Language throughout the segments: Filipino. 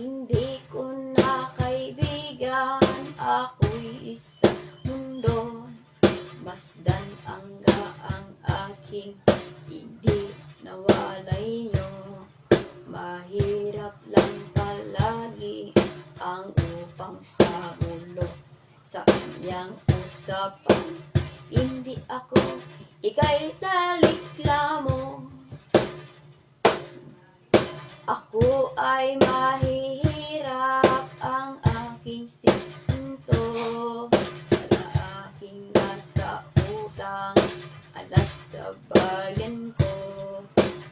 Hindi ko na kaibigan, ako'y isa mundo. Masdan ang gaang aking hindi nawalay nyo. Mahirap lang palagi ang upang sa ulo. Sa kanyang usapan, hindi ako ika'y naliklamo. Ako ay mahihirap ang aking sinto. Wala aking nasa utang, alas sa bayan ko.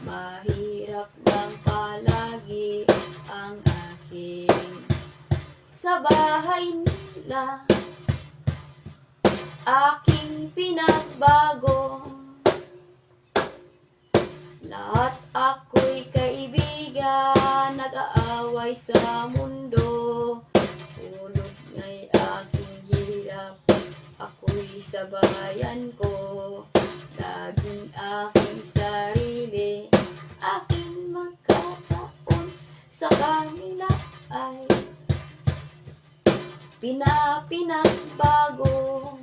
Mahirap lang palagi ang aking sa bahay nila. Aking pinagbago, lahat ako'y kaibigan, nag-aaway sa mundo. Ulot nga'y aking hirap, ako'y sa bayan ko. Laging aking sarili, aking magkataon. Sa kanila ay pinagbago.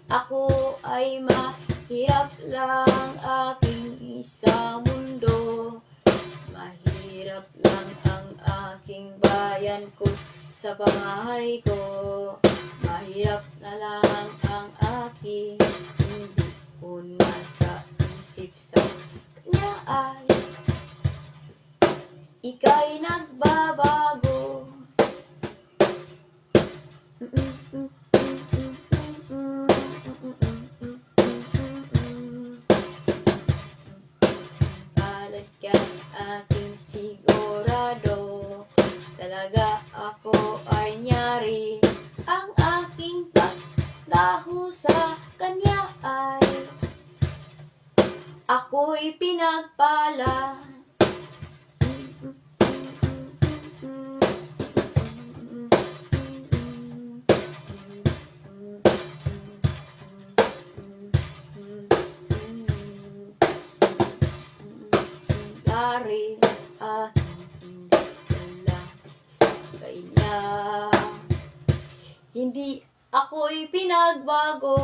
Ako ay mahirap lang, aking isa mundo. Mahirap lang ang aking bayan ko sa bahay ko. Mahirap na lang ang aking hindi ko nasa isip. Sa kanya ay ika'y nagbabago. Palad ka aking sigurado, talaga ako ay nyari. Ang aking paglaho sa kanya ay ako'y pinagpala. Dari aking dala sa kanya, hindi ako'y pinagbago.